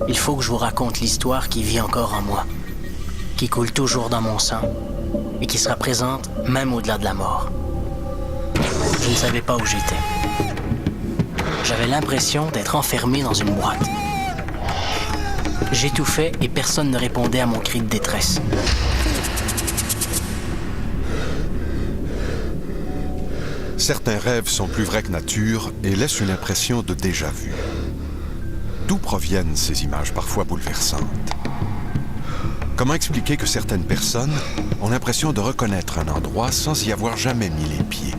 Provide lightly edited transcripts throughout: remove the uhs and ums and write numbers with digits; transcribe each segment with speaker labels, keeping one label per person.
Speaker 1: il faut que je vous raconte l'histoire qui vit encore en moi, qui coule toujours dans mon sang et qui sera présente même au-delà de la mort. Je ne savais pas où j'étais. J'avais l'impression d'être enfermé dans une boîte. J'étouffais et personne ne répondait à mon cri de détresse.
Speaker 2: Certains rêves sont plus vrais que nature et laissent une impression de déjà-vu. D'où proviennent ces images parfois bouleversantes? Comment expliquer que certaines personnes ont l'impression de reconnaître un endroit sans y avoir jamais mis les pieds?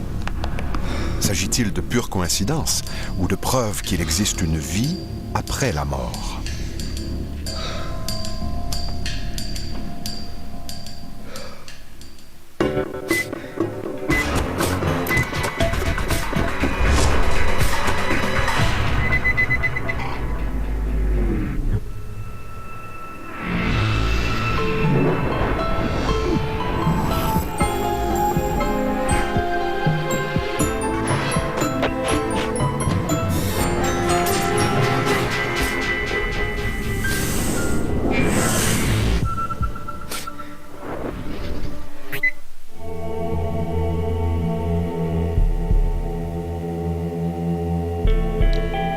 Speaker 2: S'agit-il de pure coïncidence ou de preuves qu'il existe une vie après la mort?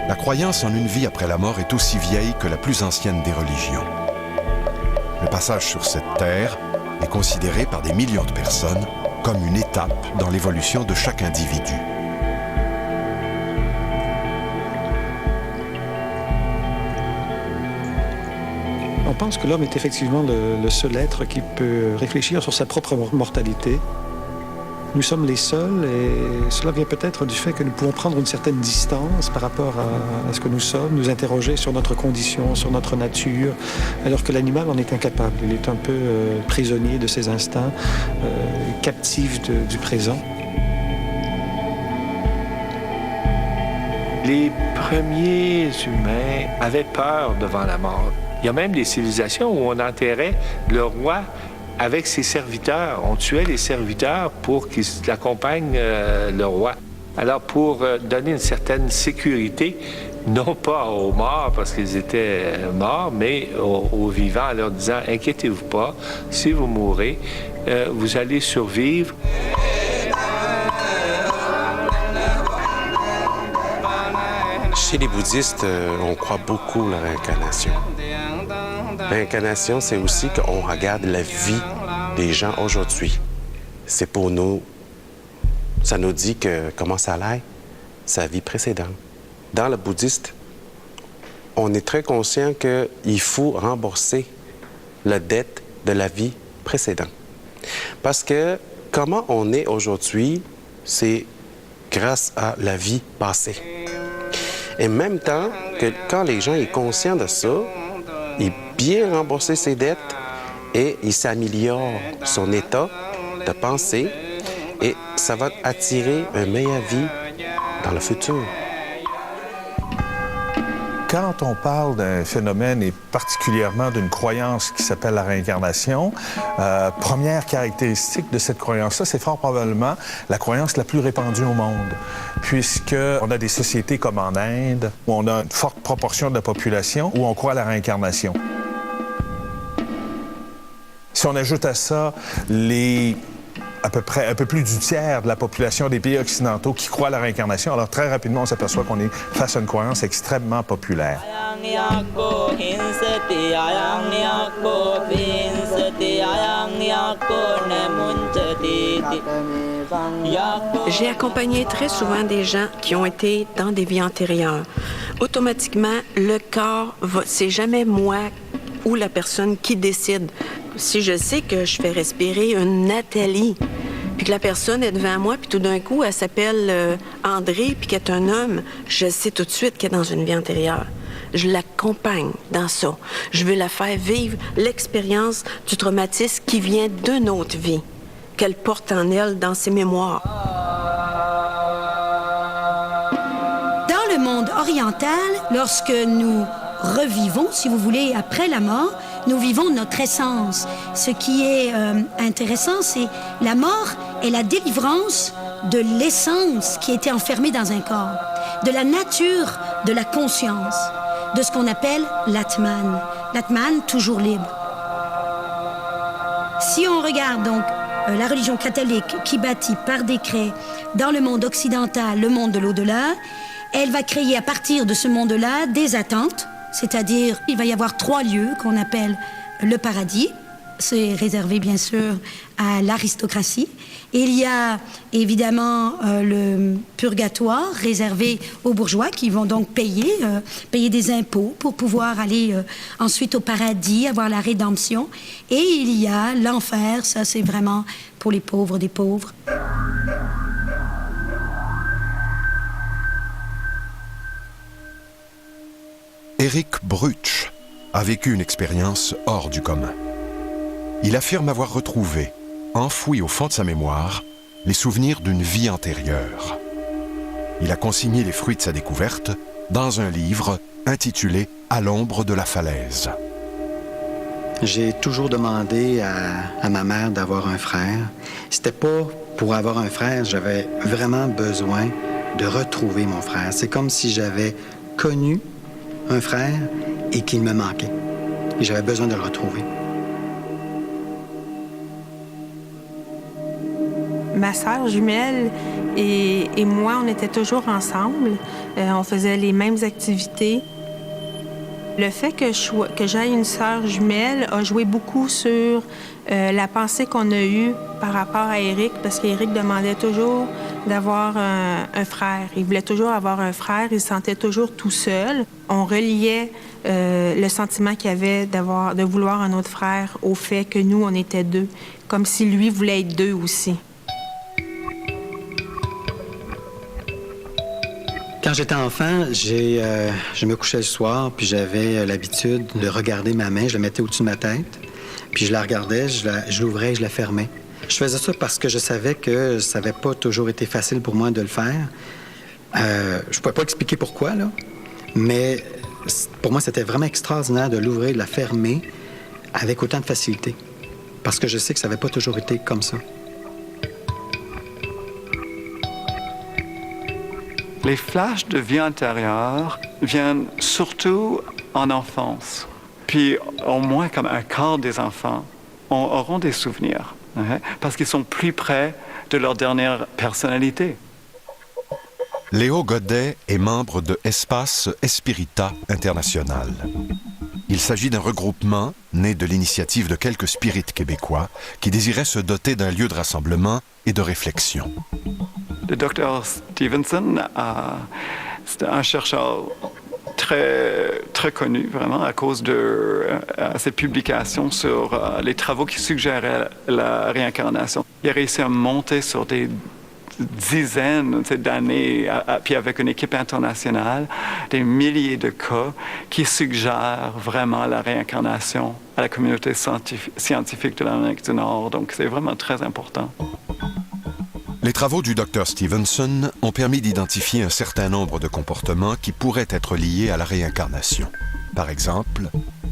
Speaker 2: La croyance en une vie après la mort est aussi vieille que la plus ancienne des religions. Le passage sur cette terre est considéré par des millions de personnes comme une étape dans l'évolution de chaque individu.
Speaker 3: On pense que l'homme est effectivement le seul être qui peut réfléchir sur sa propre mortalité. Nous sommes les seuls et cela vient peut-être du fait que nous pouvons prendre une certaine distance par rapport à ce que nous sommes, nous interroger sur notre condition, sur notre nature, alors que l'animal en est incapable. Il est un peu prisonnier de ses instincts, captif du présent.
Speaker 4: Les premiers humains avaient peur devant la mort. Il y a même des civilisations où on enterrait le roi avec ses serviteurs. On tuait les serviteurs pour qu'ils accompagnent le roi. Alors, pour donner une certaine sécurité, non pas aux morts parce qu'ils étaient morts, mais aux vivants, en leur disant « Inquiétez-vous pas, si vous mourrez, vous allez survivre. »
Speaker 5: Chez les bouddhistes, on croit beaucoup à la réincarnation. Réincarnation, c'est aussi qu'on regarde la vie des gens aujourd'hui. C'est pour nous, ça nous dit que comment ça allait, sa vie précédente. Dans le bouddhiste, on est très conscient qu'il faut rembourser la dette de la vie précédente. Parce que comment on est aujourd'hui, c'est grâce à la vie passée. Et en même temps, que quand les gens sont conscients de ça, il bien rembourser ses dettes et il s'améliore son état de pensée et ça va attirer une meilleure vie dans le futur.
Speaker 6: Quand on parle d'un phénomène et particulièrement d'une croyance qui s'appelle la réincarnation, première caractéristique de cette croyance-là, c'est fort probablement la croyance la plus répandue au monde, puisqu'on a des sociétés comme en Inde, où on a une forte proportion de la population où on croit à la réincarnation. Si on ajoute à ça à peu près un peu plus du tiers de la population des pays occidentaux qui croient à la réincarnation, alors très rapidement, on s'aperçoit qu'on est face à une croyance extrêmement populaire.
Speaker 7: J'ai accompagné très souvent des gens qui ont été dans des vies antérieures. Automatiquement, le corps, c'est jamais moi ou la personne qui décide. Si je sais que je fais respirer une Nathalie, puis que la personne est devant moi, puis tout d'un coup, elle s'appelle André, puis qu'elle est un homme, je sais tout de suite qu'elle est dans une vie antérieure. Je l'accompagne dans ça. Je veux la faire vivre l'expérience du traumatisme qui vient d'une autre vie, qu'elle porte en elle dans ses mémoires.
Speaker 8: Dans le monde oriental, lorsque nous revivons, si vous voulez, après la mort, nous vivons notre essence. Ce qui est intéressant, c'est la mort est la délivrance de l'essence qui était enfermée dans un corps, de la nature de la conscience. de ce qu'on appelle l'Atman. L'Atman, toujours libre. Si on regarde donc la religion catholique qui bâtit par décret dans le monde occidental le monde de l'au-delà, elle va créer à partir de ce monde-là des attentes, c'est-à-dire il va y avoir 3 lieux qu'on appelle le paradis. C'est réservé bien sûr à l'aristocratie. Il y a évidemment le purgatoire réservé aux bourgeois qui vont donc payer des impôts pour pouvoir aller ensuite au paradis, avoir la rédemption. Et il y a l'enfer, ça c'est vraiment pour les pauvres des pauvres.
Speaker 2: Éric Brutsch a vécu une expérience hors du commun. Il affirme avoir retrouvé, enfoui au fond de sa mémoire, les souvenirs d'une vie antérieure. Il a consigné les fruits de sa découverte dans un livre intitulé « À l'ombre de la falaise ».
Speaker 9: J'ai toujours demandé à ma mère d'avoir un frère. C'était pas pour avoir un frère, j'avais vraiment besoin de retrouver mon frère. C'est comme si j'avais connu un frère et qu'il me manquait. Et j'avais besoin de le retrouver.
Speaker 10: Ma sœur jumelle et moi, on était toujours ensemble. On faisait les mêmes activités. Le fait que j'aie une sœur jumelle a joué beaucoup sur la pensée qu'on a eue par rapport à Éric, parce qu'Éric demandait toujours d'avoir un frère. Il voulait toujours avoir un frère, il se sentait toujours tout seul. On reliait le sentiment qu'il avait de vouloir un autre frère au fait que nous, on était 2, comme si lui voulait être 2 aussi.
Speaker 9: Quand j'étais enfant, je me couchais le soir, puis j'avais l'habitude de regarder ma main. Je la mettais au-dessus de ma tête, puis je la regardais, je l'ouvrais et je la fermais. Je faisais ça parce que je savais que ça n'avait pas toujours été facile pour moi de le faire. Je ne pourrais pas expliquer pourquoi, là, mais pour moi, c'était vraiment extraordinaire de l'ouvrir, de la fermer avec autant de facilité. Parce que je sais que ça n'avait pas toujours été comme ça.
Speaker 11: Les flashs de vie antérieure viennent surtout en enfance. Puis au moins comme un quart des enfants auront des souvenirs, parce qu'ils sont plus près de leur dernière personnalité.
Speaker 2: Léo Godet est membre de Espace Espirita International. Il s'agit d'un regroupement né de l'initiative de quelques spirites québécois qui désiraient se doter d'un lieu de rassemblement et de réflexion.
Speaker 11: Le docteur Stevenson, c'est un chercheur très connu, vraiment, à cause de ses publications sur les travaux qui suggéraient la réincarnation. Il a réussi à monter sur des dizaines d'années, puis avec une équipe internationale, des milliers de cas qui suggèrent vraiment la réincarnation à la communauté scientifique de l'Amérique du Nord. Donc, c'est vraiment très important.
Speaker 2: Les travaux du Dr Stevenson ont permis d'identifier un certain nombre de comportements qui pourraient être liés à la réincarnation. Par exemple,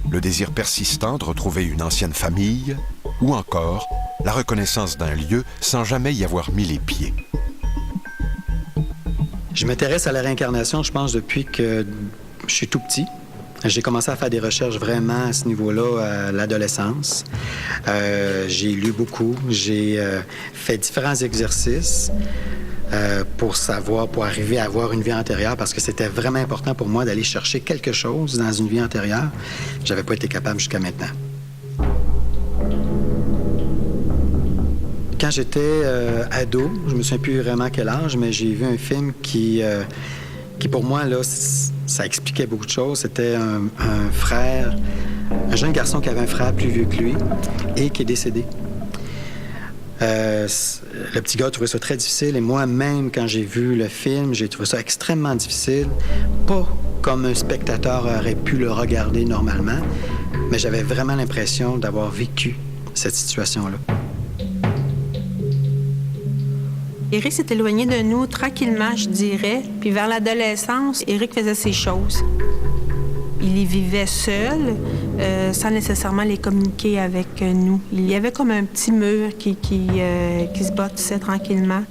Speaker 2: le désir persistant de retrouver une ancienne famille, ou encore la reconnaissance d'un lieu sans jamais y avoir mis les pieds.
Speaker 9: Je m'intéresse à la réincarnation, je pense, depuis que je suis tout petit. J'ai commencé à faire des recherches vraiment à ce niveau-là à l'adolescence. J'ai lu beaucoup, j'ai fait différents exercices pour arriver à avoir une vie antérieure, parce que c'était vraiment important pour moi d'aller chercher quelque chose dans une vie antérieure. J'avais pas été capable jusqu'à maintenant. Quand j'étais ado, je me souviens plus vraiment quel âge, mais j'ai vu un film qui pour moi, là, ça expliquait beaucoup de choses. C'était un frère, un jeune garçon qui avait un frère plus vieux que lui et qui est décédé. Le petit gars trouvait ça très difficile, et moi-même, quand j'ai vu le film, j'ai trouvé ça extrêmement difficile. Pas comme un spectateur aurait pu le regarder normalement, mais j'avais vraiment l'impression d'avoir vécu cette situation-là.
Speaker 10: Éric s'est éloigné de nous tranquillement, je dirais. Puis vers l'adolescence, Éric faisait ses choses. Il y vivait seul, sans nécessairement les communiquer avec nous. Il y avait comme un petit mur qui se bâtissait tranquillement.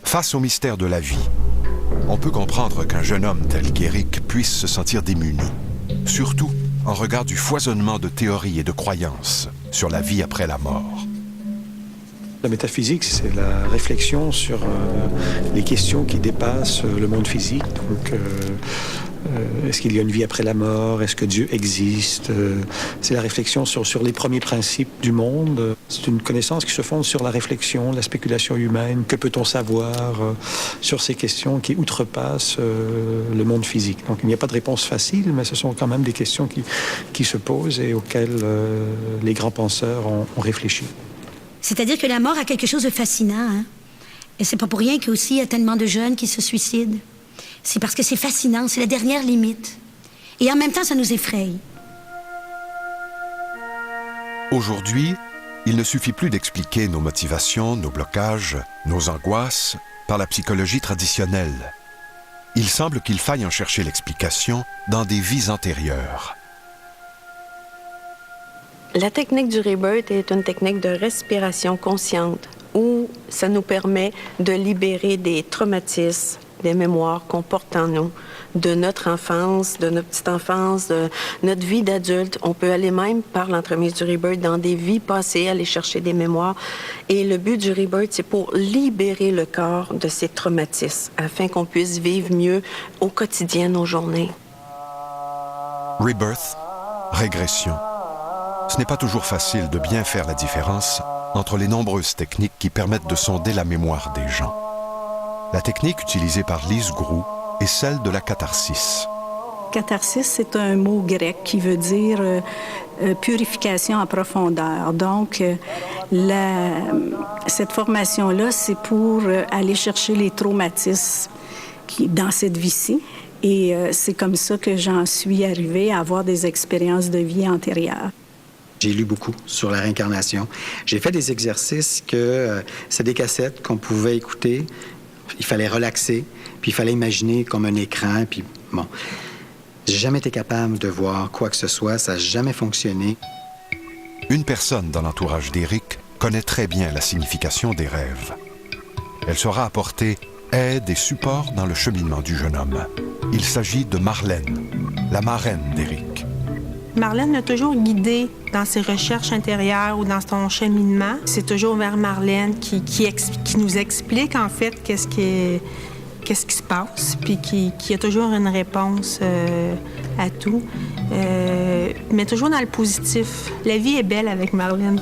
Speaker 2: Face au mystère de la vie, On peut comprendre qu'un jeune homme tel qu'Éric puisse se sentir démuni, surtout en regard du foisonnement de théories et de croyances sur la vie après la mort.
Speaker 3: La métaphysique, c'est la réflexion sur les questions qui dépassent le monde physique. Donc, est-ce qu'il y a une vie après la mort? Est-ce que Dieu existe? C'est la réflexion sur les premiers principes du monde. C'est une connaissance qui se fonde sur la réflexion, la spéculation humaine. Que peut-on savoir sur ces questions qui outrepassent le monde physique? Donc, il n'y a pas de réponse facile, mais ce sont quand même des questions qui se posent et auxquelles les grands penseurs ont réfléchi.
Speaker 8: C'est-à-dire que la mort a quelque chose de fascinant, hein? Et c'est pas pour rien qu'il y a tellement de jeunes qui se suicident. C'est parce que c'est fascinant, c'est la dernière limite. Et en même temps, ça nous effraie.
Speaker 2: Aujourd'hui, il ne suffit plus d'expliquer nos motivations, nos blocages, nos angoisses par la psychologie traditionnelle. Il semble qu'il faille en chercher l'explication dans des vies antérieures.
Speaker 7: La technique du Rebirth est une technique de respiration consciente où ça nous permet de libérer des traumatismes, des mémoires qu'on porte en nous, de notre enfance, de notre petite enfance, de notre vie d'adulte. On peut aller même, par l'entremise du Rebirth, dans des vies passées, aller chercher des mémoires. Et le but du Rebirth, c'est pour libérer le corps de ces traumatismes, afin qu'on puisse vivre mieux au quotidien nos journées.
Speaker 2: Rebirth, régression. Ce n'est pas toujours facile de bien faire la différence entre les nombreuses techniques qui permettent de sonder la mémoire des gens. La technique utilisée par Lise Groux est celle de la catharsis.
Speaker 12: Catharsis, c'est un mot grec qui veut dire purification en profondeur. Donc, cette formation-là, c'est pour aller chercher les traumatismes dans cette vie-ci. Et c'est comme ça que j'en suis arrivée à avoir des expériences de vie antérieures.
Speaker 9: J'ai lu beaucoup sur la réincarnation. J'ai fait des exercices c'est des cassettes qu'on pouvait écouter. Il fallait relaxer, puis il fallait imaginer comme un écran, puis bon. J'ai jamais été capable de voir quoi que ce soit, ça n'a jamais fonctionné.
Speaker 2: Une personne dans l'entourage d'Éric connaît très bien la signification des rêves. Elle saura apporter aide et support dans le cheminement du jeune homme. Il s'agit de Marlène, la marraine d'Éric.
Speaker 10: Marlène l'a toujours guidé dans ses recherches intérieures ou dans son cheminement. C'est toujours vers Marlène qui nous explique, en fait, qu'est-ce qui se passe, puis qui a toujours une réponse à tout, mais toujours dans le positif. La vie est belle avec Marlène.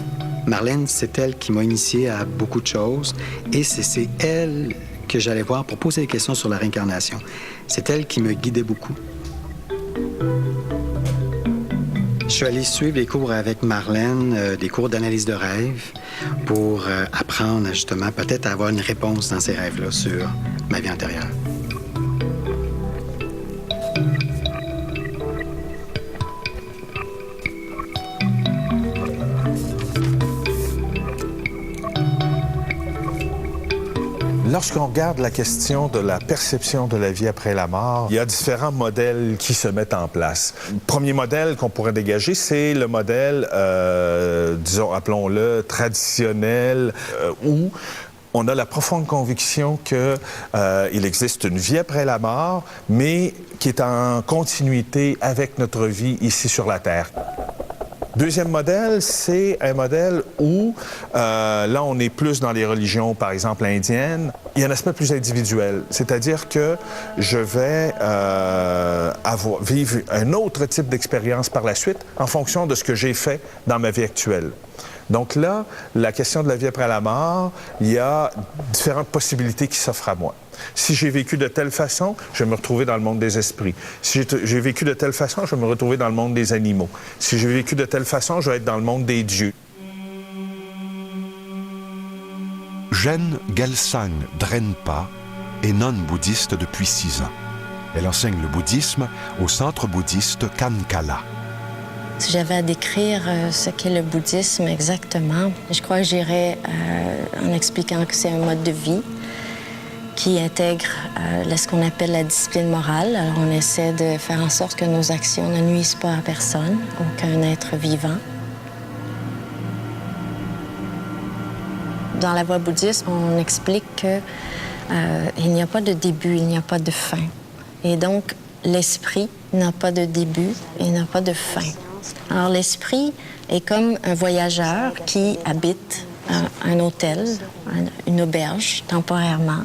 Speaker 9: Marlène, c'est elle qui m'a initié à beaucoup de choses, et c'est elle que j'allais voir pour poser des questions sur la réincarnation. C'est elle qui me guidait beaucoup. Je suis allé suivre les cours avec Marlène, des cours d'analyse de rêve, pour apprendre justement peut-être à avoir une réponse dans ces rêves-là sur ma vie antérieure.
Speaker 6: Lorsqu'on regarde la question de la perception de la vie après la mort, il y a différents modèles qui se mettent en place. Le premier modèle qu'on pourrait dégager, c'est le modèle, disons, appelons-le traditionnel, où on a la profonde conviction qu'il existe une vie après la mort, mais qui est en continuité avec notre vie ici sur la Terre. Deuxième modèle, c'est un modèle où, là, on est plus dans les religions, par exemple, indiennes. Il y a un aspect plus individuel, c'est-à-dire que je vais vivre un autre type d'expérience par la suite en fonction de ce que j'ai fait dans ma vie actuelle. Donc là, la question de la vie après la mort, il y a différentes possibilités qui s'offrent à moi. Si j'ai vécu de telle façon, je vais me retrouver dans le monde des esprits. Si j'ai vécu de telle façon, je vais me retrouver dans le monde des animaux. Si j'ai vécu de telle façon, je vais être dans le monde des dieux.
Speaker 2: Jen Gelsang Drenpa est nonne bouddhiste depuis 6 ans. Elle enseigne le bouddhisme au centre bouddhiste Kankala.
Speaker 13: Si j'avais à décrire ce qu'est le bouddhisme exactement, je crois que j'irais en expliquant que c'est un mode de vie qui intègre ce qu'on appelle la discipline morale. Alors, on essaie de faire en sorte que nos actions ne nuisent pas à personne, aucun être vivant. Dans la voie bouddhiste, on explique que il n'y a pas de début, il n'y a pas de fin. Et donc, l'esprit n'a pas de début et n'a pas de fin. Alors, l'esprit est comme un voyageur qui habite un hôtel, une auberge, temporairement,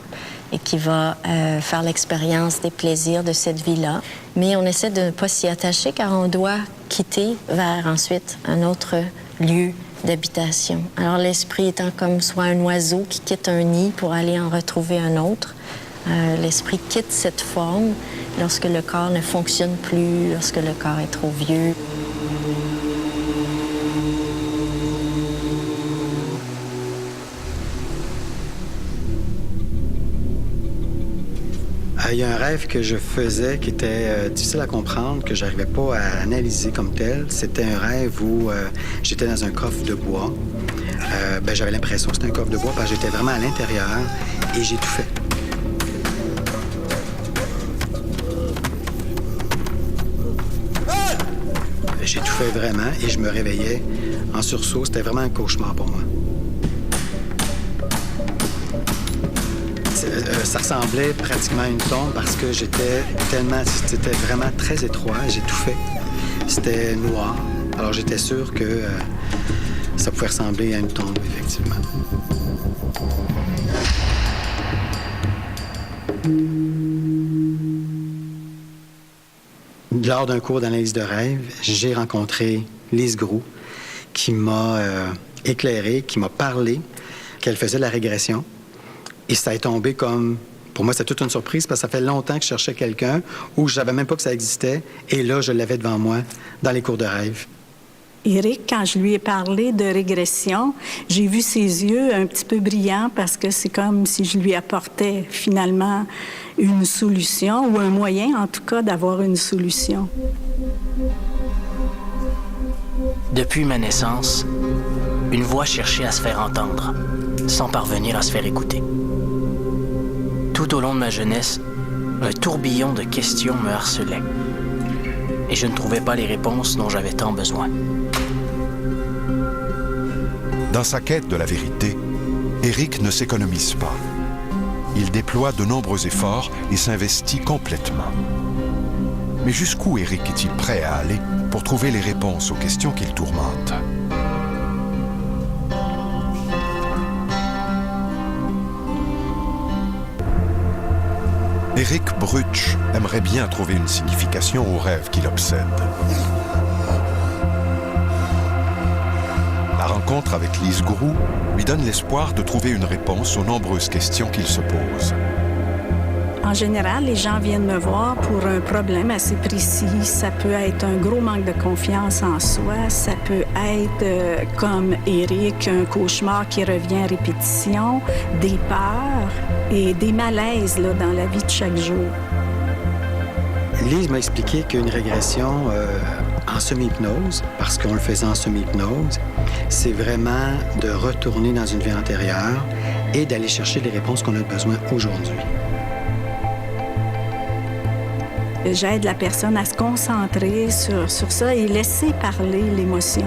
Speaker 13: et qui va faire l'expérience des plaisirs de cette vie-là. Mais on essaie de ne pas s'y attacher car on doit quitter vers ensuite un autre lieu d'habitation. Alors l'esprit étant comme soit un oiseau qui quitte un nid pour aller en retrouver un autre, l'esprit quitte cette forme lorsque le corps ne fonctionne plus, lorsque le corps est trop vieux.
Speaker 9: Il y a un rêve que je faisais qui était difficile à comprendre, que j'arrivais pas à analyser comme tel. C'était un rêve où j'étais dans un coffre de bois. J'avais l'impression que c'était un coffre de bois parce que j'étais vraiment à l'intérieur et j'étouffais. J'étouffais vraiment et je me réveillais en sursaut. C'était vraiment un cauchemar pour moi. Ça ressemblait pratiquement à une tombe parce que c'était vraiment très étroit, j'étouffais. C'était noir. Alors j'étais sûr que ça pouvait ressembler à une tombe, effectivement. Lors d'un cours d'analyse de rêve, j'ai rencontré Lise Groux qui m'a éclairé, qui m'a parlé qu'elle faisait de la régression. Et ça est tombé comme... Pour moi, c'était toute une surprise parce que ça fait longtemps que je cherchais quelqu'un où je savais même pas que ça existait. Et là, je l'avais devant moi dans les cours de rêve.
Speaker 12: Éric, quand je lui ai parlé de régression, j'ai vu ses yeux un petit peu brillants parce que c'est comme si je lui apportais finalement une solution ou un moyen, en tout cas, d'avoir une solution.
Speaker 1: Depuis ma naissance, une voix cherchait à se faire entendre, sans parvenir à se faire écouter. Tout au long de ma jeunesse, un tourbillon de questions me harcelait. Et je ne trouvais pas les réponses dont j'avais tant besoin.
Speaker 2: Dans sa quête de la vérité, Éric ne s'économise pas. Il déploie de nombreux efforts et s'investit complètement. Mais jusqu'où Éric est-il prêt à aller pour trouver les réponses aux questions qu'il tourmente? Éric Brutsch aimerait bien trouver une signification au rêve qu'il obsède. La rencontre avec Lise Groux lui donne l'espoir de trouver une réponse aux nombreuses questions qu'il se pose.
Speaker 12: En général, les gens viennent me voir pour un problème assez précis. Ça peut être un gros manque de confiance en soi. Ça peut être, comme Éric, un cauchemar qui revient à répétition, des peurs et des malaises là, dans la vie de chaque jour.
Speaker 9: Lise m'a expliqué qu'une régression en semi-hypnose, parce qu'on le faisait en semi-hypnose, c'est vraiment de retourner dans une vie antérieure et d'aller chercher les réponses qu'on a besoin aujourd'hui.
Speaker 12: J'aide la personne à se concentrer sur ça et laisser parler l'émotion,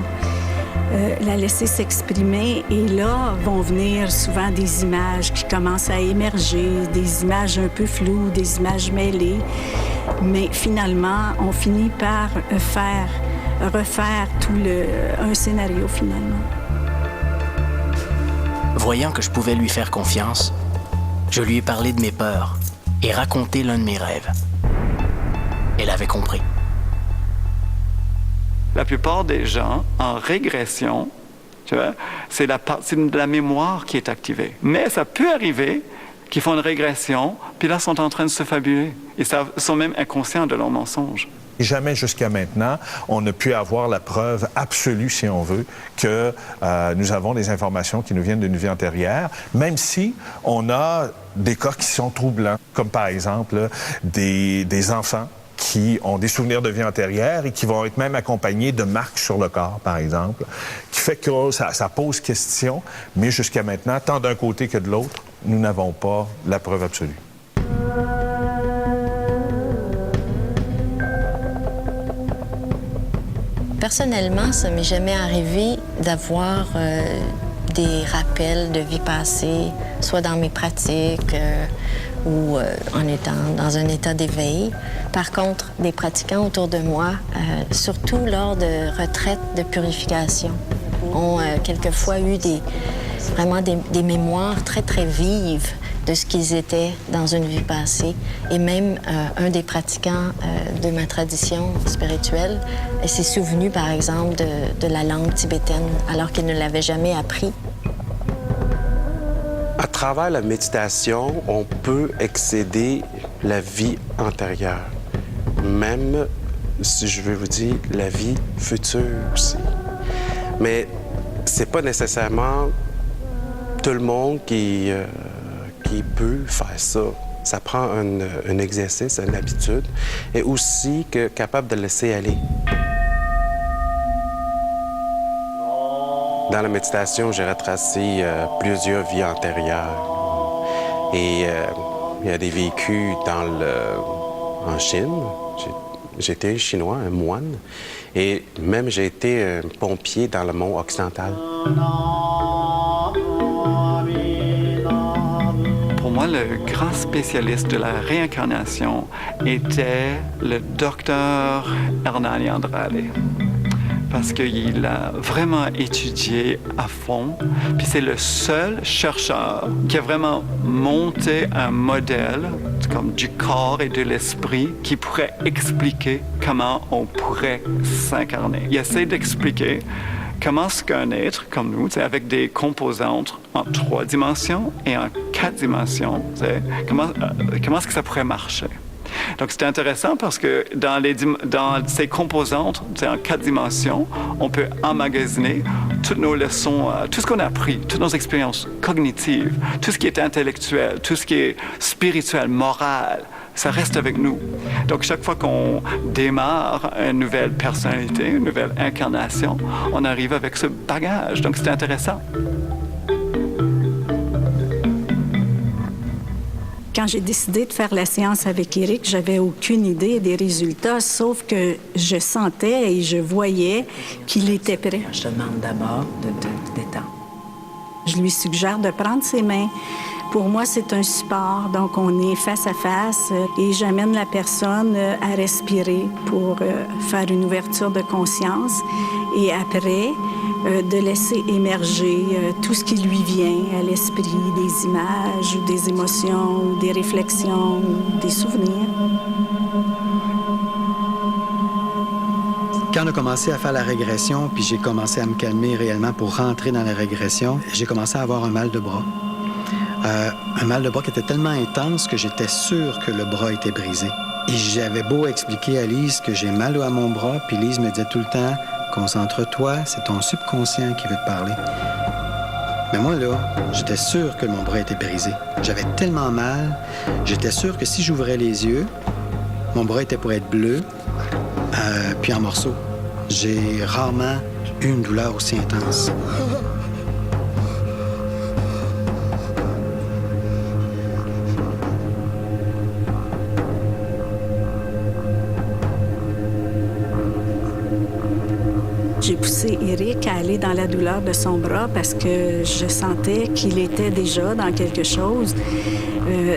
Speaker 12: la laisser s'exprimer. Et là vont venir souvent des images qui commencent à émerger, des images un peu floues, des images mêlées. Mais finalement, on finit par refaire un scénario finalement.
Speaker 1: Voyant que je pouvais lui faire confiance, je lui ai parlé de mes peurs et raconté l'un de mes rêves. Elle avait compris.
Speaker 11: La plupart des gens en régression, tu vois, c'est la mémoire qui est activée. Mais ça peut arriver qu'ils font une régression, puis là, sont en train de se fabuler. Ils sont même inconscients de leurs mensonges.
Speaker 6: Jamais jusqu'à maintenant, on n'a pu avoir la preuve absolue, si on veut, que nous avons des informations qui nous viennent d'une vie antérieure, même si on a des cas qui sont troublants, comme par exemple là, des enfants qui ont des souvenirs de vie antérieure et qui vont être même accompagnés de marques sur le corps, par exemple, qui fait que ça pose question, mais jusqu'à maintenant, tant d'un côté que de l'autre, nous n'avons pas la preuve absolue.
Speaker 13: Personnellement, ça m'est jamais arrivé d'avoir des rappels de vie passée, soit dans mes pratiques, ou en étant dans un état d'éveil. Par contre, des pratiquants autour de moi, surtout lors de retraites de purification, ont quelquefois eu vraiment des mémoires très, très vives de ce qu'ils étaient dans une vie passée. Et même un des pratiquants de ma tradition spirituelle s'est souvenu, par exemple, de la langue tibétaine, alors qu'il ne l'avait jamais appris.
Speaker 5: À travers la méditation, on peut excéder la vie antérieure. Même, si je veux vous dire, la vie future aussi. Mais c'est pas nécessairement tout le monde qui peut faire ça. Ça prend un exercice, une habitude, et aussi capable de laisser aller. Dans la méditation, j'ai retracé plusieurs vies antérieures. Et il y a des vécus en Chine. J'étais chinois, un moine. Et même j'ai été pompier dans le monde occidental.
Speaker 11: Pour moi, le grand spécialiste de la réincarnation était le docteur Hernani Andrade. Parce qu'il a vraiment étudié à fond. Puis c'est le seul chercheur qui a vraiment monté un modèle comme du corps et de l'esprit qui pourrait expliquer comment on pourrait s'incarner. Il essaie d'expliquer comment est-ce qu'un être comme nous, avec des composantes en 3 dimensions et en 4 dimensions, comment est-ce que ça pourrait marcher? Donc, c'est intéressant parce que dans ces composantes, en 4 dimensions, on peut emmagasiner toutes nos leçons, tout ce qu'on a appris, toutes nos expériences cognitives, tout ce qui est intellectuel, tout ce qui est spirituel, moral, ça reste avec nous. Donc, chaque fois qu'on démarre une nouvelle personnalité, une nouvelle incarnation, on arrive avec ce bagage. Donc, c'est intéressant.
Speaker 12: Quand j'ai décidé de faire la séance avec Éric, j'avais aucune idée des résultats, sauf que je sentais et je voyais qu'il était prêt.
Speaker 7: Je te demande d'abord de te détendre.
Speaker 12: Je lui suggère de prendre ses mains. Pour moi, c'est un support, donc on est face à face et j'amène la personne à respirer pour faire une ouverture de conscience et après, de laisser émerger tout ce qui lui vient à l'esprit, des images, ou des émotions, ou des réflexions, ou des souvenirs.
Speaker 9: Quand on a commencé à faire la régression, puis j'ai commencé à me calmer réellement pour rentrer dans la régression, j'ai commencé à avoir un mal de bras. Un mal de bras qui était tellement intense que j'étais sûr que le bras était brisé. Et j'avais beau expliquer à Lise que j'ai mal à mon bras, puis Lise me disait tout le temps « Concentre-toi, c'est ton subconscient qui veut te parler. » Mais moi, là, j'étais sûr que mon bras était brisé. J'avais tellement mal, j'étais sûr que si j'ouvrais les yeux, mon bras était pour être bleu, puis en morceaux. J'ai rarement eu une douleur aussi intense.
Speaker 12: J'ai poussé Éric à aller dans la douleur de son bras parce que je sentais qu'il était déjà dans quelque chose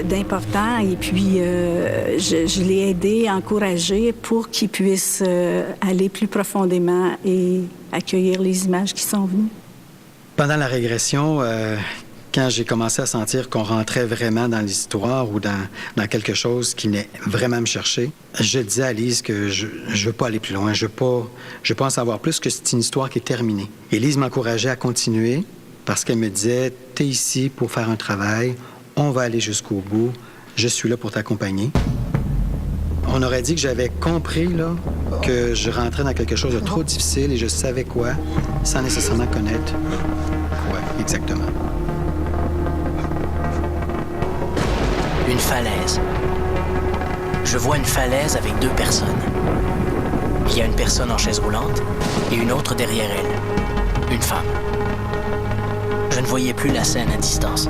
Speaker 12: d'important. Et puis, je l'ai aidé, encouragé pour qu'il puisse aller plus profondément et accueillir les images qui sont venues.
Speaker 9: Pendant la régression, quand j'ai commencé à sentir qu'on rentrait vraiment dans l'histoire ou dans quelque chose qui venait vraiment me chercher, je disais à Lise que je veux pas aller plus loin, je veux pas en savoir plus, que c'est une histoire qui est terminée. Et Lise m'encourageait à continuer parce qu'elle me disait « T'es ici pour faire un travail, on va aller jusqu'au bout, je suis là pour t'accompagner ». On aurait dit que j'avais compris là, que je rentrais dans quelque chose de trop difficile et je savais quoi, sans nécessairement connaître quoi exactement.
Speaker 1: Une falaise. Je vois une falaise avec 2 personnes. Il y a une personne en chaise roulante et une autre derrière elle. Une femme. Je ne voyais plus la scène à distance.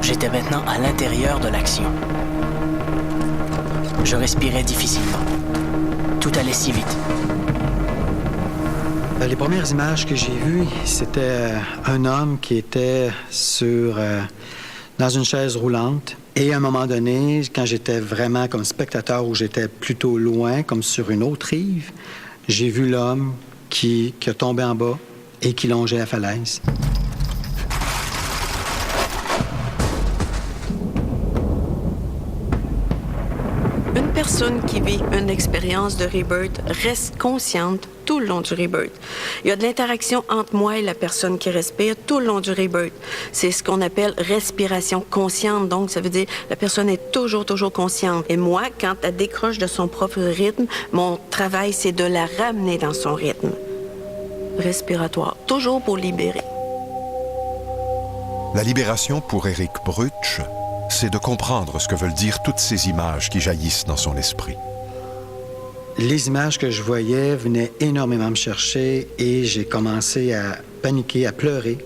Speaker 1: J'étais maintenant à l'intérieur de l'action. Je respirais difficilement. Tout allait si vite.
Speaker 9: Les premières images que j'ai vues, c'était un homme qui était dans une chaise roulante. Et à un moment donné, quand j'étais vraiment comme spectateur, où j'étais plutôt loin, comme sur une autre rive, j'ai vu l'homme qui a tombé en bas et qui longeait la falaise.
Speaker 7: Une personne qui vit une expérience de rebirth reste consciente tout le long du rebirth. Il y a de l'interaction entre moi et la personne qui respire tout le long du rebirth. C'est ce qu'on appelle respiration consciente. Donc, ça veut dire que la personne est toujours consciente. Et moi, quand elle décroche de son propre rythme, mon travail, c'est de la ramener dans son rythme respiratoire, toujours pour libérer.
Speaker 2: La libération pour Éric Brutsch, c'est de comprendre ce que veulent dire toutes ces images qui jaillissent dans son esprit.
Speaker 9: Les images que je voyais venaient énormément me chercher et j'ai commencé à paniquer, à pleurer.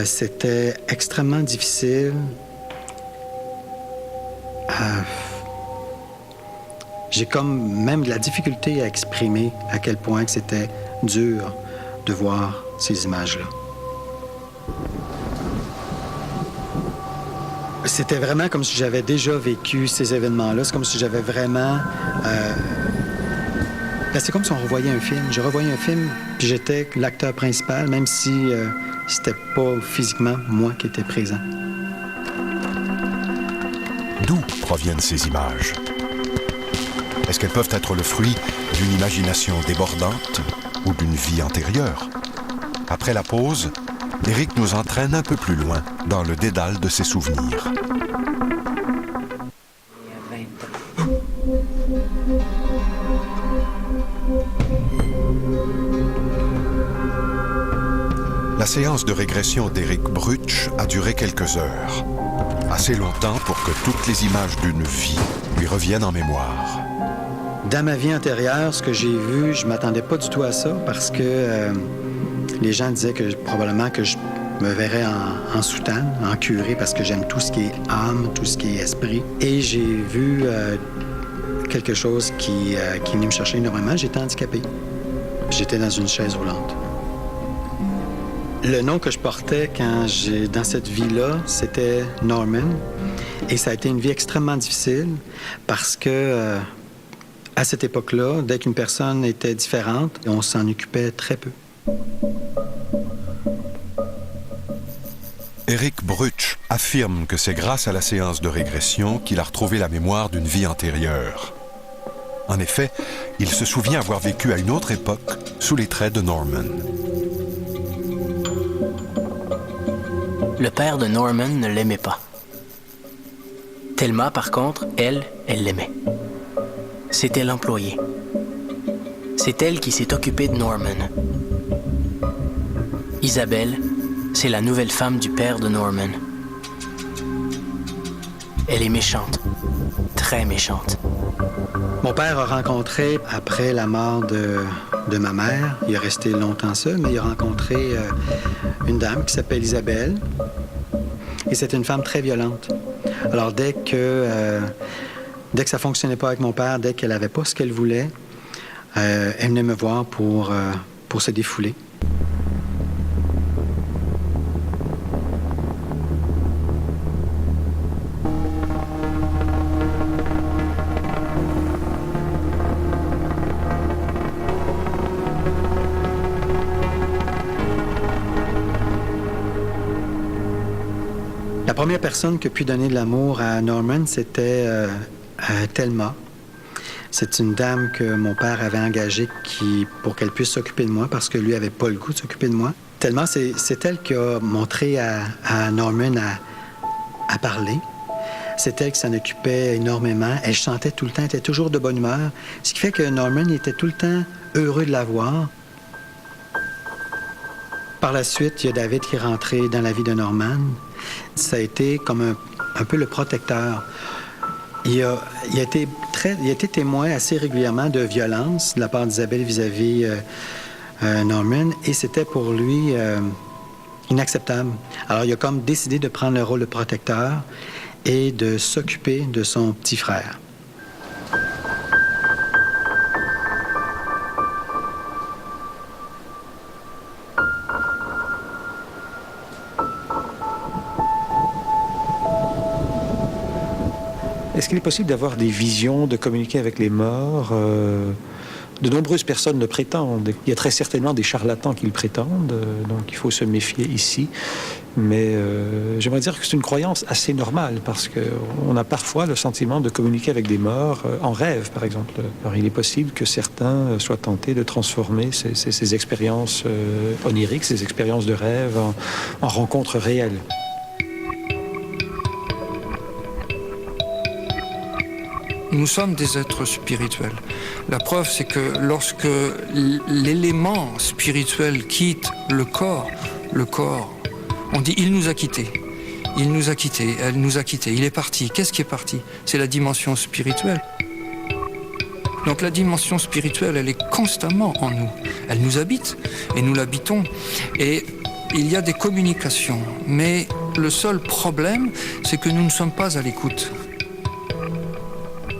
Speaker 9: C'était extrêmement difficile. J'ai comme même de la difficulté à exprimer à quel point que c'était dur de voir ces images-là. C'était vraiment comme si j'avais déjà vécu ces événements-là. C'est comme si j'avais vraiment... c'est comme si on revoyait un film. Je revoyais un film, puis j'étais l'acteur principal, même si c'était pas physiquement moi qui étais présent.
Speaker 2: D'où proviennent ces images? Est-ce qu'elles peuvent être le fruit d'une imagination débordante ou d'une vie antérieure? Après la pause, Éric nous entraîne un peu plus loin dans le dédale de ses souvenirs. La séance de régression d'Éric Brutsch a duré quelques heures. Assez longtemps pour que toutes les images d'une vie lui reviennent en mémoire.
Speaker 9: Dans ma vie antérieure, ce que j'ai vu, je m'attendais pas du tout à ça parce que les gens disaient que probablement que je me verrais en soutane, en curé, parce que j'aime tout ce qui est âme, tout ce qui est esprit. Et j'ai vu quelque chose qui est venu me chercher énormément. J'étais handicapé. J'étais dans une chaise roulante. Le nom que je portais dans cette vie-là, c'était Norman. Et ça a été une vie extrêmement difficile parce que à cette époque-là, dès qu'une personne était différente, on s'en occupait très peu.
Speaker 2: Éric Brutsch affirme que c'est grâce à la séance de régression qu'il a retrouvé la mémoire d'une vie antérieure. En effet, il se souvient avoir vécu à une autre époque sous les traits de Norman.
Speaker 1: Le père de Norman ne l'aimait pas. Thelma, par contre, elle l'aimait. C'était l'employée. C'est elle qui s'est occupée de Norman. Isabelle, c'est la nouvelle femme du père de Norman. Elle est méchante, très méchante.
Speaker 9: Mon père a rencontré, après la mort de ma mère, il est resté longtemps seul, mais il a rencontré une dame qui s'appelle Isabelle. Et c'est une femme très violente. Alors, dès que ça ne fonctionnait pas avec mon père, dès qu'elle n'avait pas ce qu'elle voulait, elle venait me voir pour se défouler. La première personne qui a pu donner de l'amour à Norman, c'était Thelma. C'est une dame que mon père avait engagée pour qu'elle puisse s'occuper de moi parce que lui n'avait pas le goût de s'occuper de moi. Thelma, c'est elle qui a montré à Norman à parler. C'est elle qui s'en occupait énormément. Elle chantait tout le temps, elle était toujours de bonne humeur. Ce qui fait que Norman était tout le temps heureux de la voir. Par la suite, il y a David qui est rentré dans la vie de Norman. Ça a été comme un peu le protecteur. Il a été témoin assez régulièrement de violence de la part d'Isabelle vis-à-vis Norman, et c'était pour lui inacceptable. Alors, il a comme décidé de prendre le rôle de protecteur et de s'occuper de son petit frère.
Speaker 3: Est-ce qu'il est possible d'avoir des visions, de communiquer avec les morts? De nombreuses personnes le prétendent. Il y a très certainement des charlatans qui le prétendent, donc il faut se méfier ici. Mais j'aimerais dire que c'est une croyance assez normale, parce qu'on a parfois le sentiment de communiquer avec des morts en rêve, par exemple. Alors il est possible que certains soient tentés de transformer ces expériences oniriques, ces expériences de rêve, en rencontres réelles.
Speaker 14: Nous sommes des êtres spirituels. La preuve, c'est que lorsque l'élément spirituel quitte le corps, on dit « il nous a quittés ». Il nous a quittés, elle nous a quittés, il est parti. Qu'est-ce qui est parti? C'est la dimension spirituelle. Donc la dimension spirituelle, elle est constamment en nous. Elle nous habite et nous l'habitons. Et il y a des communications. Mais le seul problème, c'est que nous ne sommes pas à l'écoute.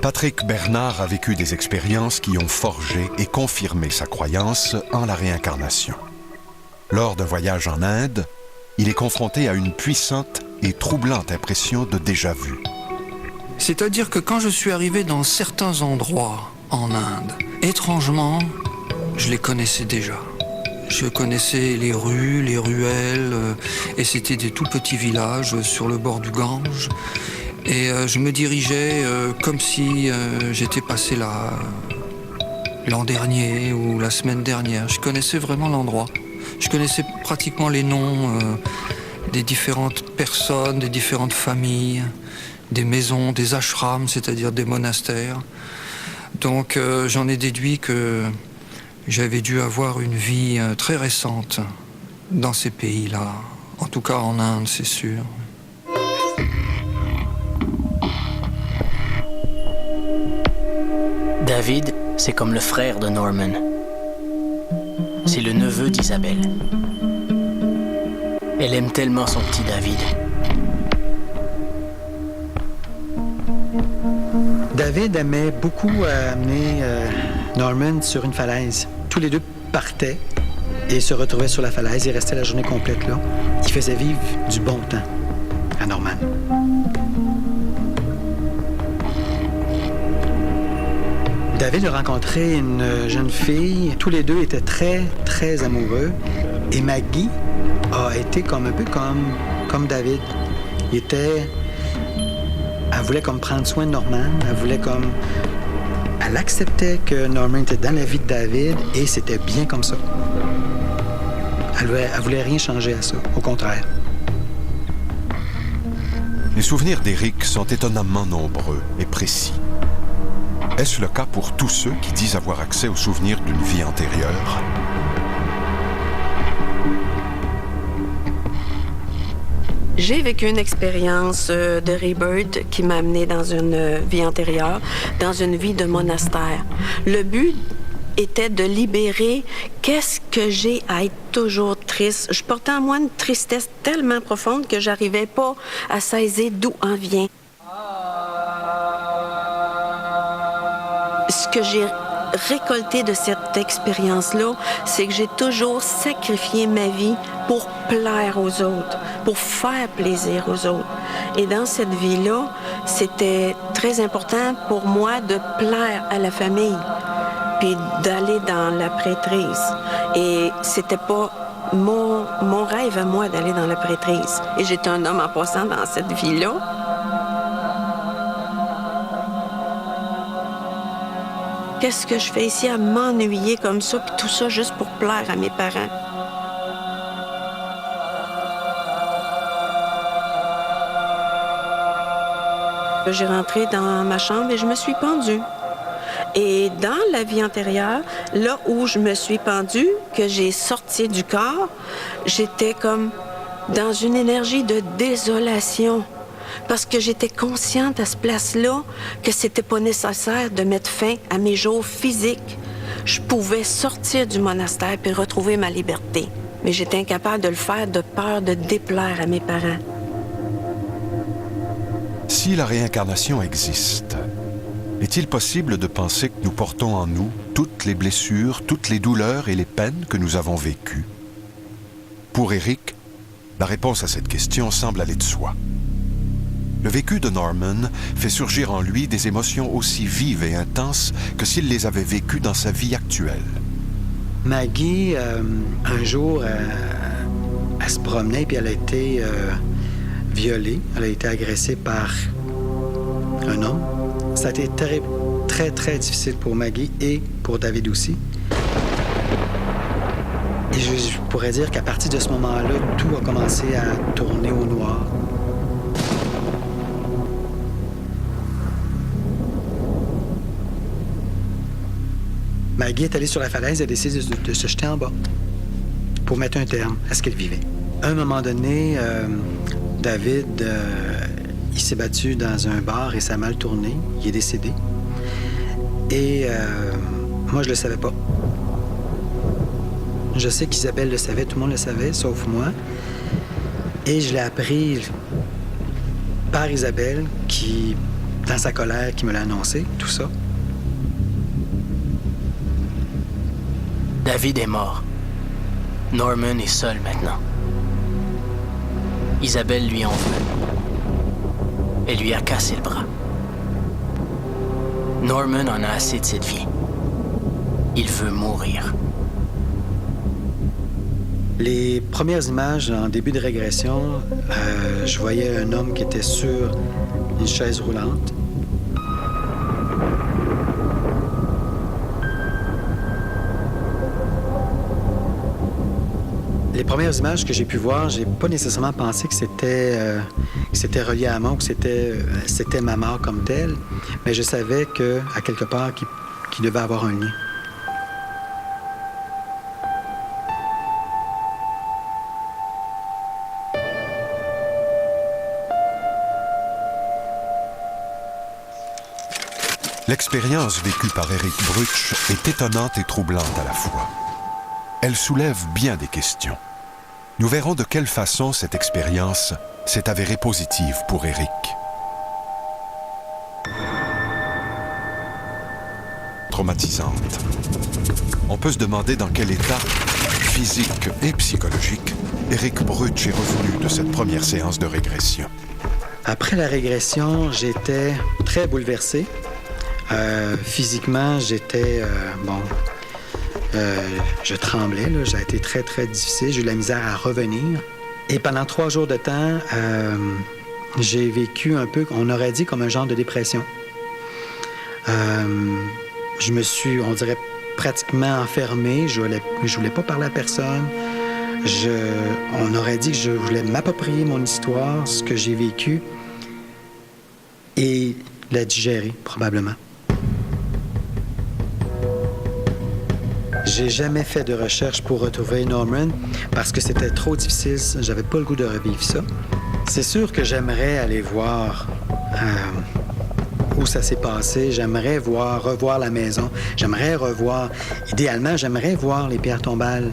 Speaker 2: Patrick Bernard a vécu des expériences qui ont forgé et confirmé sa croyance en la réincarnation. Lors d'un voyage en Inde, il est confronté à une puissante et troublante impression de déjà-vu.
Speaker 14: C'est-à-dire que quand je suis arrivé dans certains endroits en Inde, étrangement, je les connaissais déjà. Je connaissais les rues, les ruelles, et c'était des tout petits villages sur le bord du Gange. Et je me dirigeais comme si j'étais passé là l'an dernier ou la semaine dernière. Je connaissais vraiment l'endroit. Je connaissais pratiquement les noms des différentes personnes, des différentes familles, des maisons, des ashrams, c'est-à-dire des monastères. Donc j'en ai déduit que j'avais dû avoir une vie très récente dans ces pays-là. En tout cas en Inde, c'est sûr.
Speaker 1: David, c'est comme le frère de Norman. C'est le neveu d'Isabelle. Elle aime tellement son petit David.
Speaker 9: David aimait beaucoup amener Norman sur une falaise. Tous les deux partaient et se retrouvaient sur la falaise. Ils restaient la journée complète là. Ils faisaient vivre du bon temps à Norman. David a rencontré une jeune fille. Tous les deux étaient très, très amoureux. Et Maggie a été un peu comme David. Elle voulait comme prendre soin de Norman. Elle acceptait que Norman était dans la vie de David et c'était bien comme ça. Elle voulait rien changer à ça, au contraire.
Speaker 2: Les souvenirs d'Éric sont étonnamment nombreux et précis. Est-ce le cas pour tous ceux qui disent avoir accès aux souvenirs d'une vie antérieure?
Speaker 7: J'ai vécu une expérience de rebirth qui m'a amenée dans une vie antérieure, dans une vie de monastère. Le but était de libérer qu'est-ce que j'ai à être toujours triste. Je portais en moi une tristesse tellement profonde que j'arrivais pas à saisir d'où en vient. Ce que j'ai récolté de cette expérience-là, c'est que j'ai toujours sacrifié ma vie pour plaire aux autres, pour faire plaisir aux autres. Et dans cette vie-là, c'était très important pour moi de plaire à la famille, puis d'aller dans la prêtrise. Et c'était pas mon rêve à moi d'aller dans la prêtrise. Et j'étais un homme en passant dans cette vie-là. Qu'est-ce que je fais ici à m'ennuyer comme ça, puis tout ça juste pour plaire à mes parents? J'ai rentré dans ma chambre et je me suis pendue. Et dans la vie antérieure, là où je me suis pendue, que j'ai sorti du corps, j'étais comme dans une énergie de désolation. Parce que j'étais consciente à ce place-là que c'était pas nécessaire de mettre fin à mes jours physiques. Je pouvais sortir du monastère puis retrouver ma liberté. Mais j'étais incapable de le faire de peur de déplaire à mes parents.
Speaker 2: Si la réincarnation existe, est-il possible de penser que nous portons en nous toutes les blessures, toutes les douleurs et les peines que nous avons vécues? Pour Éric, la réponse à cette question semble aller de soi. Le vécu de Norman fait surgir en lui des émotions aussi vives et intenses que s'il les avait vécues dans sa vie actuelle.
Speaker 9: Maggie, un jour, elle se promenait puis elle a été violée. Elle a été agressée par un homme. Ça a été très, très difficile pour Maggie et pour David aussi. Et je pourrais dire qu'à partir de ce moment-là, tout a commencé à tourner au noir. Maggie est allée sur la falaise et a décidé de se jeter en bas pour mettre un terme à ce qu'elle vivait. À un moment donné, David, il s'est battu dans un bar et ça a mal tourné. Il est décédé. Et moi, je le savais pas. Je sais qu'Isabelle le savait, tout le monde le savait, sauf moi. Et je l'ai appris par Isabelle, qui, dans sa colère, qui me l'a annoncé, tout ça.
Speaker 1: David est mort. Norman est seul maintenant. Isabelle lui en veut. Elle lui a cassé le bras. Norman en a assez de cette vie. Il veut mourir.
Speaker 9: Les premières images en début de régression, je voyais un homme qui était sur une chaise roulante. Les premières images que j'ai pu voir, j'ai pas nécessairement pensé que c'était relié à moi ou que c'était ma mort comme telle, mais je savais qu'à quelque part, qu'il devait avoir un lien.
Speaker 2: L'expérience vécue par Eric Brutsch est étonnante et troublante à la fois. Elle soulève bien des questions. Nous verrons de quelle façon cette expérience s'est avérée positive pour Eric. Traumatisante. On peut se demander dans quel état physique et psychologique Eric Brutsch est revenu de cette première séance de régression.
Speaker 9: Après la régression, j'étais très bouleversé. Physiquement, j'étais... je tremblais, là. Ça a été très, très difficile. J'ai eu de la misère à revenir. Et pendant 3 jours de temps, j'ai vécu un peu, on aurait dit, comme un genre de dépression. Je me suis, on dirait, pratiquement enfermé. Je voulais pas parler à personne. On aurait dit que je voulais m'approprier mon histoire, ce que j'ai vécu, et la digérer, probablement. J'ai jamais fait de recherche pour retrouver Norman parce que c'était trop difficile. J'avais pas le goût de revivre ça. C'est sûr que j'aimerais aller voir où ça s'est passé. J'aimerais revoir la maison. J'aimerais revoir... Idéalement, j'aimerais voir les pierres tombales.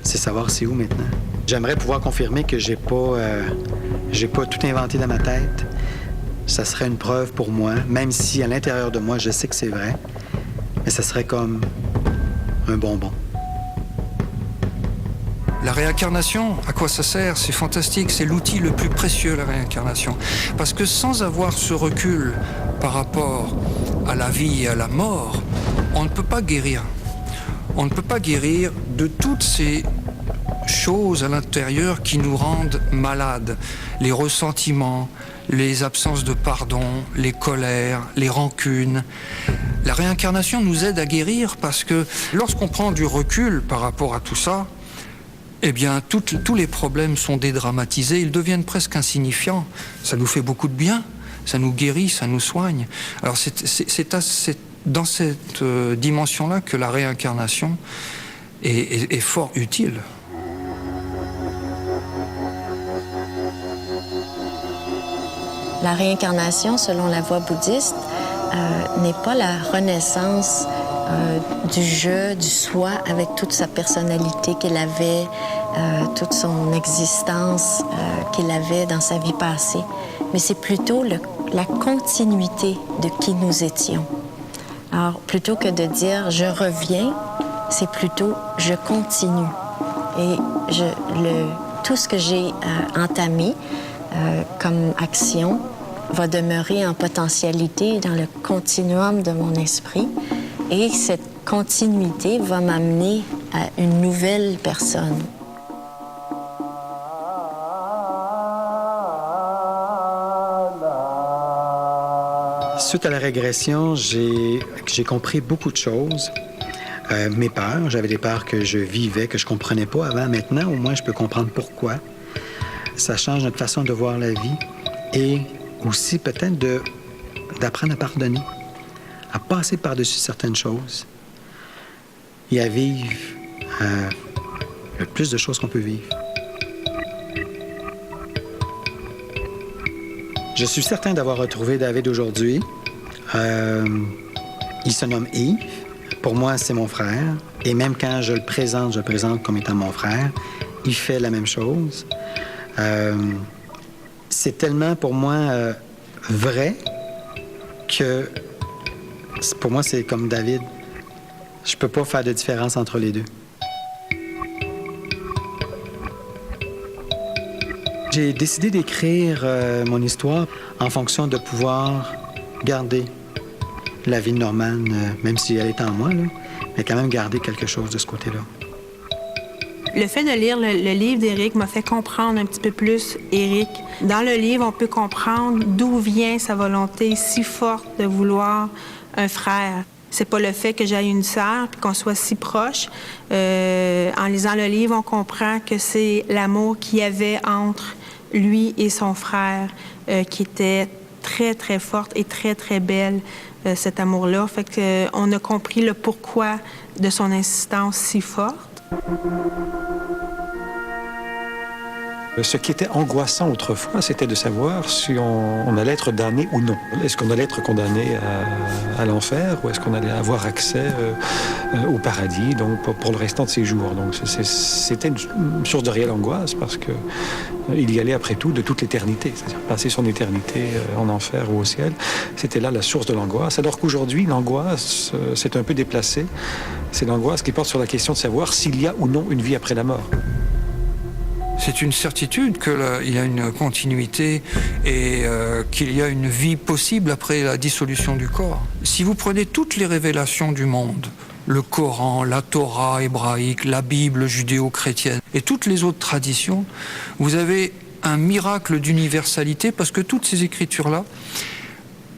Speaker 9: C'est savoir c'est où maintenant. J'aimerais pouvoir confirmer que j'ai pas tout inventé dans ma tête. Ça serait une preuve pour moi, même si à l'intérieur de moi, je sais que c'est vrai. Mais ça serait comme un bonbon.
Speaker 14: La réincarnation, à quoi ça sert? C'est fantastique, c'est l'outil le plus précieux, la réincarnation. Parce que sans avoir ce recul par rapport à la vie et à la mort, on ne peut pas guérir. On ne peut pas guérir de toutes ces choses à l'intérieur qui nous rendent malades. Les ressentiments, les absences de pardon, les colères, les rancunes. La réincarnation nous aide à guérir parce que lorsqu'on prend du recul par rapport à tout ça, eh bien, tous les problèmes sont dédramatisés, ils deviennent presque insignifiants. Ça nous fait beaucoup de bien, ça nous guérit, ça nous soigne. Alors c'est dans cette dimension-là que la réincarnation est fort utile.
Speaker 13: La réincarnation, selon la voie bouddhiste, n'est pas la renaissance du je, du soi, avec toute sa personnalité qu'il avait, toute son existence qu'il avait dans sa vie passée. Mais c'est plutôt la continuité de qui nous étions. Alors, plutôt que de dire « je reviens », c'est plutôt « je continue ». Et tout ce que j'ai entamé, comme action va demeurer en potentialité dans le continuum de mon esprit et cette continuité va m'amener à une nouvelle personne.
Speaker 9: Suite à la régression, j'ai compris beaucoup de choses. Mes peurs, j'avais des peurs que je vivais, que je comprenais pas avant. Maintenant, au moins, je peux comprendre pourquoi. Ça change notre façon de voir la vie et aussi peut-être d'apprendre à pardonner, à passer par-dessus certaines choses et à vivre le plus de choses qu'on peut vivre. Je suis certain d'avoir retrouvé David aujourd'hui. Il se nomme Yves. Pour moi, c'est mon frère. Et même quand je le présente comme étant mon frère. Il fait la même chose. C'est tellement, pour moi, vrai que pour moi, c'est comme David. Je peux pas faire de différence entre les deux. J'ai décidé d'écrire mon histoire en fonction de pouvoir garder la vie de Norman, même si elle est en moi, là, mais quand même garder quelque chose de ce côté-là.
Speaker 10: Le fait de lire le livre d'Éric m'a fait comprendre un petit peu plus Éric. Dans le livre, on peut comprendre d'où vient sa volonté si forte de vouloir un frère. C'est pas le fait que j'aille une sœur puis qu'on soit si proche. En lisant le livre, on comprend que c'est l'amour qu'il y avait entre lui et son frère qui était très, très forte et très, très belle, cet amour-là. Fait qu'on a compris le pourquoi de son insistance si forte.
Speaker 3: Ce qui était angoissant autrefois, c'était de savoir si on allait être damné ou non. Est-ce qu'on allait être condamné à l'enfer ou est-ce qu'on allait avoir accès au paradis donc pour le restant de ses jours. Donc c'était une source de réelle angoisse parce que il y allait après tout de toute l'éternité, c'est-à-dire passer son éternité en enfer ou au ciel. C'était là la source de l'angoisse. Alors qu'aujourd'hui, l'angoisse s'est un peu déplacée. C'est l'angoisse qui porte sur la question de savoir s'il y a ou non une vie après la mort.
Speaker 14: C'est une certitude qu'il y a une continuité et qu'il y a une vie possible après la dissolution du corps. Si vous prenez toutes les révélations du monde, le Coran, la Torah hébraïque, la Bible judéo-chrétienne et toutes les autres traditions, vous avez un miracle d'universalité parce que toutes ces écritures-là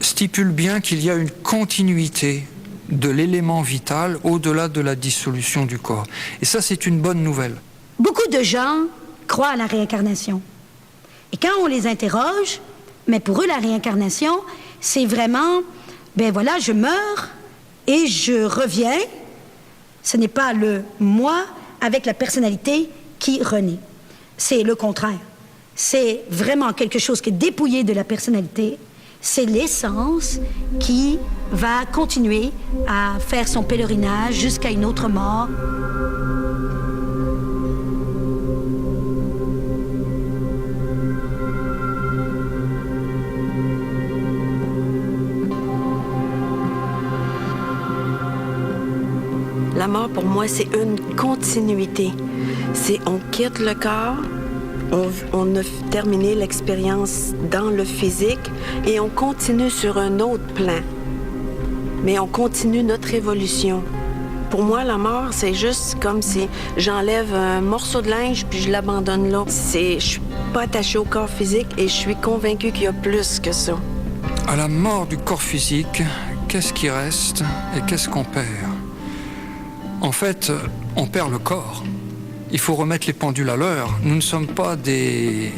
Speaker 14: stipulent bien qu'il y a une continuité de l'élément vital au-delà de la dissolution du corps. Et ça, c'est une bonne nouvelle.
Speaker 8: Beaucoup de gens croient à la réincarnation. Et quand on les interroge, mais pour eux, la réincarnation, c'est vraiment, ben voilà, je meurs et je reviens. Ce n'est pas le moi avec la personnalité qui renaît. C'est le contraire. C'est vraiment quelque chose qui est dépouillé de la personnalité. C'est l'essence qui va continuer à faire son pèlerinage jusqu'à une autre mort.
Speaker 7: La mort, pour moi, c'est une continuité. C'est on quitte le corps, on a terminé l'expérience dans le physique et on continue sur un autre plan. Mais on continue notre évolution. Pour moi, la mort, c'est juste comme si j'enlève un morceau de linge puis je l'abandonne là. Je suis pas attachée au corps physique et je suis convaincue qu'il y a plus que ça.
Speaker 14: À la mort du corps physique, qu'est-ce qui reste et qu'est-ce qu'on perd ? En fait, on perd le corps. Il faut remettre les pendules à l'heure. Nous ne sommes pas des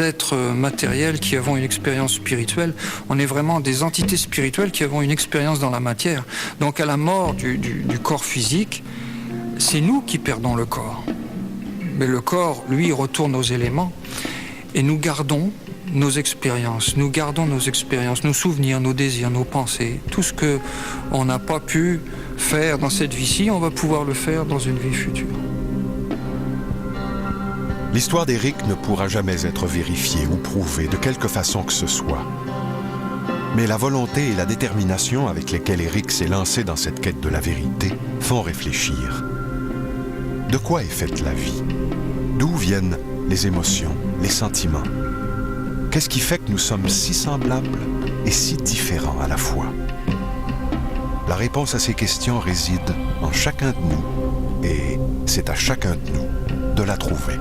Speaker 14: êtres matériels qui avons une expérience spirituelle. On est vraiment des entités spirituelles qui avons une expérience dans la matière. Donc à la mort du corps physique, c'est nous qui perdons le corps. Mais le corps, lui, retourne aux éléments. Et nous gardons nos expériences, nos souvenirs, nos désirs, nos pensées. Tout ce qu'on n'a pas pu faire dans cette vie-ci, on va pouvoir le faire dans une vie future.
Speaker 2: L'histoire d'Éric ne pourra jamais être vérifiée ou prouvée de quelque façon que ce soit. Mais la volonté et la détermination avec lesquelles Éric s'est lancé dans cette quête de la vérité font réfléchir. De quoi est faite la vie? D'où viennent les émotions, les sentiments? Qu'est-ce qui fait que nous sommes si semblables et si différents à la fois? La réponse à ces questions réside en chacun de nous et c'est à chacun de nous de la trouver.